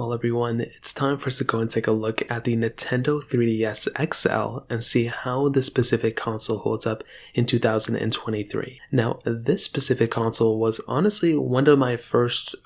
Well, everyone, it's time for us to go and take a look at the Nintendo 3DS XL and see how this specific console holds up in 2023. Now, this specific console was honestly one of my first,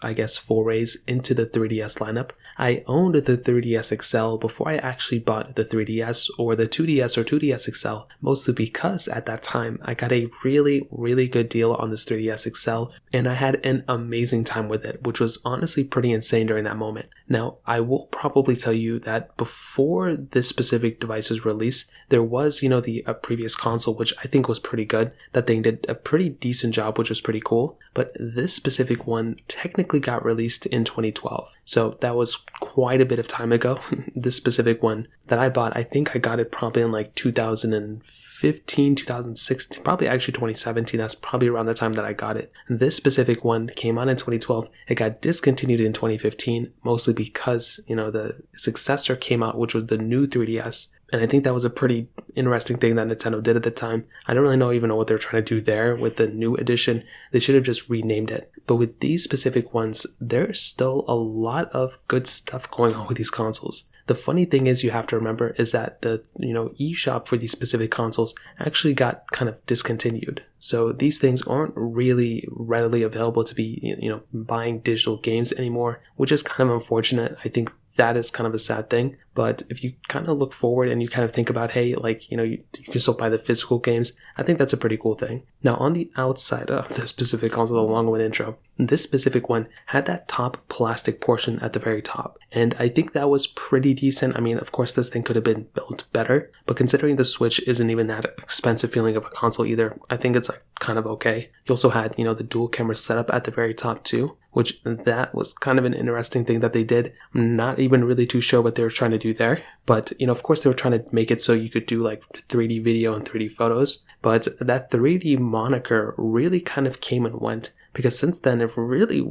forays into the 3DS lineup. I owned the 3DS XL before I actually bought the 3DS or the 2DS or 2DS XL, mostly because at that time I got a really good deal on this 3DS XL and I had an amazing time with it, which was honestly pretty insane during that moment. Now, I will probably tell you that before this specific device's release, there was, the previous console, which I think was pretty good. That thing did a pretty decent job, which was pretty cool. But this specific one technically got released in 2012. So that was quite a bit of time ago. This specific one that I bought, I think I got it probably in like 2015, 2016, probably actually 2017. That's probably around the time that I got it. This specific one came out in 2012. It got discontinued in 2015, mostly because, the successor came out, which was the new 3DS. And I think that was a pretty interesting thing that Nintendo did at the time. I don't really even know what they're trying to do there with the new edition. They should have just renamed it. But with these specific ones, there's still a lot of good stuff going on with these consoles. The funny thing is you have to remember is that the, eShop for these specific consoles actually got kind of discontinued. So these things aren't really readily available to be, buying digital games anymore, which is kind of unfortunate. I think that is kind of a sad thing. But if you kind of look forward and you kind of think about, hey, you can still buy the physical games, I think that's a pretty cool thing. Now, on the outside of this specific console, the long-winded intro, this specific one had that top plastic portion at the very top. And I think that was pretty decent. I mean, of course, this thing could have been built better, but considering the Switch isn't even that expensive feeling of a console either, I think it's kind of okay. You also had, the dual camera setup at the very top too, which that was kind of an interesting thing that they did. I'm not even really too sure what they were trying to do there. But, of course they were trying to make it so you could do 3D video and 3D photos. But that 3D moniker really kind of came and went. Because since then, it really,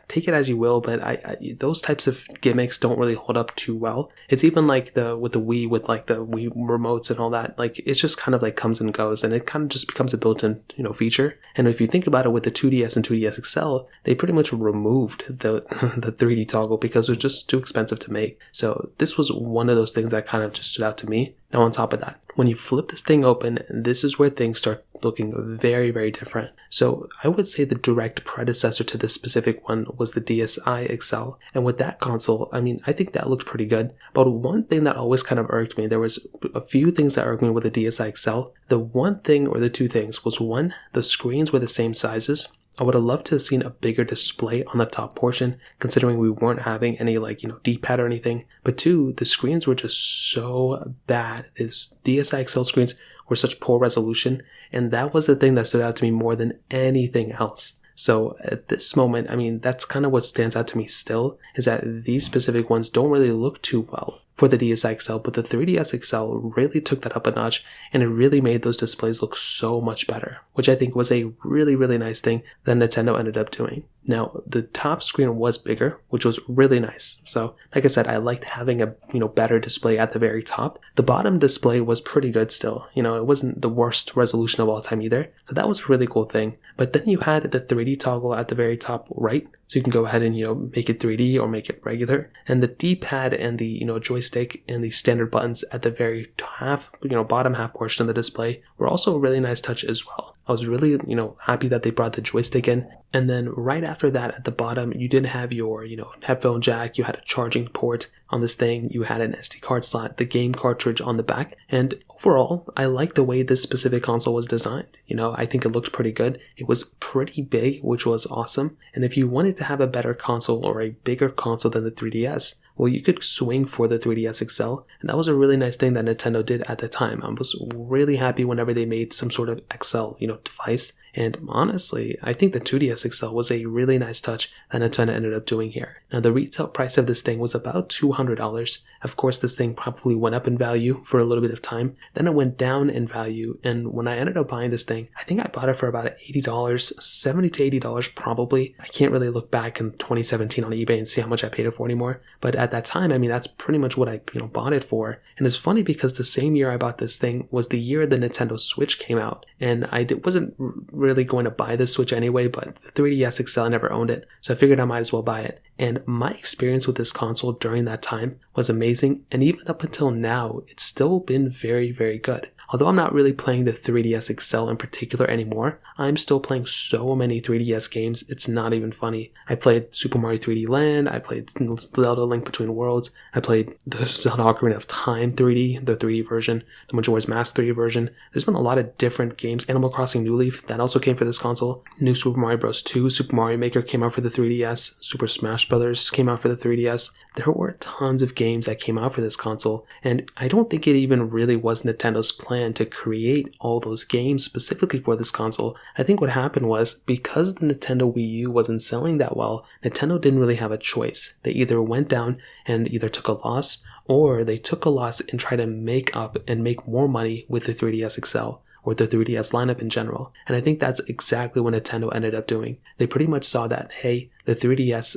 take it as you will, but those types of gimmicks don't really hold up too well. It's even with the Wii, with the Wii remotes and all that, it's just kind of comes and goes, and it kind of just becomes a built-in, feature. And if you think about it with the 2DS and 2DS XL, they pretty much removed the 3D toggle because it was just too expensive to make. So this was one of those things that kind of just stood out to me. Now on top of that, when you flip this thing open, this is where things start looking very different. So I would say the direct predecessor to this specific one was the DSi XL. And with that console, I think that looked pretty good. But one thing that always kind of irked me, there was a few things that irked me with the DSi XL. The one thing or the two things was, one, the screens were the same sizes. I would have loved to have seen a bigger display on the top portion, considering we weren't having any D-pad or anything. But two, the screens were just so bad. These DSi XL screens were such poor resolution, and that was the thing that stood out to me more than anything else. So at this moment, that's kind of what stands out to me still, is that these specific ones don't really look too well for the DSi XL, but the 3DS XL really took that up a notch, and it really made those displays look so much better, which I think was a really nice thing that Nintendo ended up doing. Now, the top screen was bigger, which was really nice. So, like I said, I liked having a, better display at the very top. The bottom display was pretty good still. It wasn't the worst resolution of all time either. So that was a really cool thing. But then you had the 3D toggle at the very top right. So you can go ahead and, make it 3D or make it regular. And the D-pad and the, joystick and the standard buttons at the very bottom half portion of the display were also a really nice touch as well. I was really, happy that they brought the joystick in. And then right after that, at the bottom, you did have your, headphone jack. You had a charging port on this thing. You had an SD card slot, the game cartridge on the back. And overall, I like the way this specific console was designed. I think it looked pretty good. It was pretty big, which was awesome. And if you wanted to have a better console or a bigger console than the 3DS, well, you could swing for the 3DS XL, and that was a really nice thing that Nintendo did at the time. I was really happy whenever they made some sort of XL, device. And honestly, I think the 2DS XL was a really nice touch that Nintendo ended up doing here. Now, the retail price of this thing was about $200. Of course, this thing probably went up in value for a little bit of time. Then it went down in value. And when I ended up buying this thing, I think I bought it for about $80, $70 to $80 probably. I can't really look back in 2017 on eBay and see how much I paid it for anymore. But at that time, that's pretty much what I bought it for. And it's funny because the same year I bought this thing was the year the Nintendo Switch came out. And I wasn't really going to buy the Switch anyway, but the 3DS XL, I never owned it, so I figured I might as well buy it. And my experience with this console during that time was amazing, and even up until now, it's still been very, very good. Although I'm not really playing the 3DS XL in particular anymore, I'm still playing so many 3DS games, it's not even funny. I played Super Mario 3D Land, I played Zelda Link Between Worlds, I played the Zelda Ocarina of Time 3D, the 3D version, the Majora's Mask 3D version. There's been a lot of different games. Animal Crossing New Leaf, that also came for this console. New Super Mario Bros. 2, Super Mario Maker came out for the 3DS, Super Smash Bros. Came out for the 3DS. There were tons of games that came out for this console, and I don't think it even really was Nintendo's plan to create all those games specifically for this console. I think what happened was, because the Nintendo Wii U wasn't selling that well, Nintendo didn't really have a choice. They either went down and either took a loss, or they took a loss and tried to make up and make more money with the 3DS XL. Or the 3DS lineup in general. And I think that's exactly what Nintendo ended up doing. They pretty much saw that, hey, the 3DS,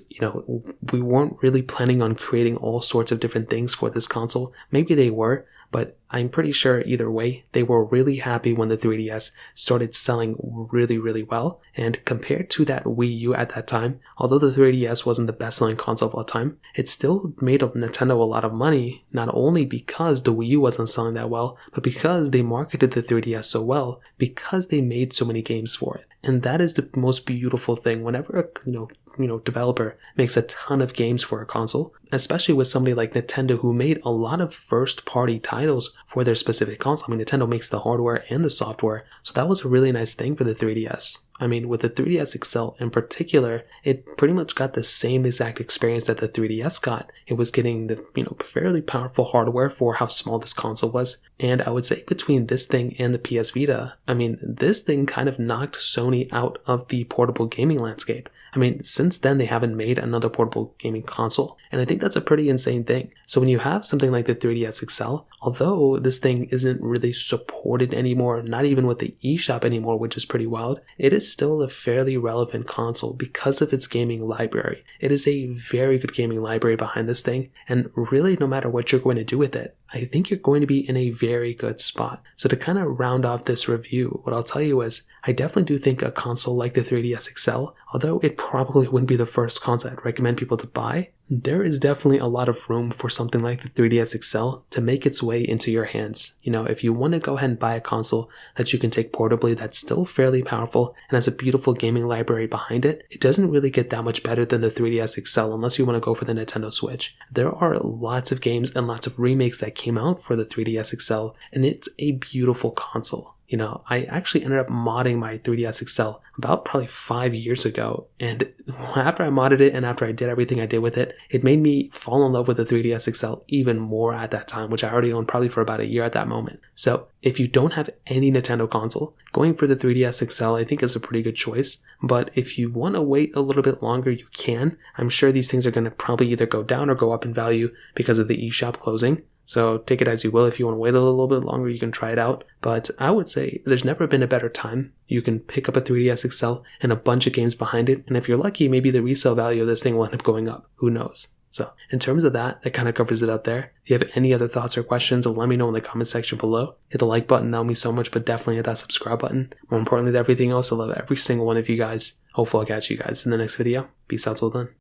we weren't really planning on creating all sorts of different things for this console. Maybe they were, but I'm pretty sure either way, they were really happy when the 3DS started selling really, really well. And compared to that Wii U at that time, although the 3DS wasn't the best-selling console of all time, it still made Nintendo a lot of money, not only because the Wii U wasn't selling that well, but because they marketed the 3DS so well, because they made so many games for it. And that is the most beautiful thing. Whenever a developer makes a ton of games for a console, especially with somebody like Nintendo who made a lot of first-party titles for their specific console. I mean, Nintendo makes the hardware and the software, so that was a really nice thing for the 3DS. I mean, with the 3DS XL in particular, it pretty much got the same exact experience that the 3DS got. It was getting the, fairly powerful hardware for how small this console was. And I would say between this thing and the PS Vita, I mean, this thing kind of knocked Sony out of the portable gaming landscape. I mean, since then, they haven't made another portable gaming console, and I think that's a pretty insane thing. So when you have something like the 3DS XL, although this thing isn't really supported anymore, not even with the eShop anymore, which is pretty wild, it is still a fairly relevant console because of its gaming library. It is a very good gaming library behind this thing, and really no matter what you're going to do with it, I think you're going to be in a very good spot. So to kind of round off this review, what I'll tell you is, I definitely do think a console like the 3DS XL, although it probably wouldn't be the first console I'd recommend people to buy, there is definitely a lot of room for something like the 3DS XL to make its way into your hands. If you want to go ahead and buy a console that you can take portably that's still fairly powerful and has a beautiful gaming library behind it, it doesn't really get that much better than the 3DS XL unless you want to go for the Nintendo Switch. There are lots of games and lots of remakes that came out for the 3DS XL, and it's a beautiful console. I actually ended up modding my 3DS XL about probably 5 years ago, and after I modded it and after I did everything I did with it, it made me fall in love with the 3DS XL even more at that time, which I already owned probably for about a year at that moment. So if you don't have any Nintendo console, going for the 3DS XL I think is a pretty good choice, but if you want to wait a little bit longer, you can. I'm sure these things are going to probably either go down or go up in value because of the eShop closing. So take it as you will. If you want to wait a little bit longer, you can try it out. But I would say there's never been a better time. You can pick up a 3DS XL and a bunch of games behind it. And if you're lucky, maybe the resale value of this thing will end up going up. Who knows? So in terms of that kind of covers it up there. If you have any other thoughts or questions, let me know in the comment section below. Hit the like button, that would mean so much, but definitely hit that subscribe button. More importantly than everything else, I love every single one of you guys. Hopefully I'll catch you guys in the next video. Peace out till then.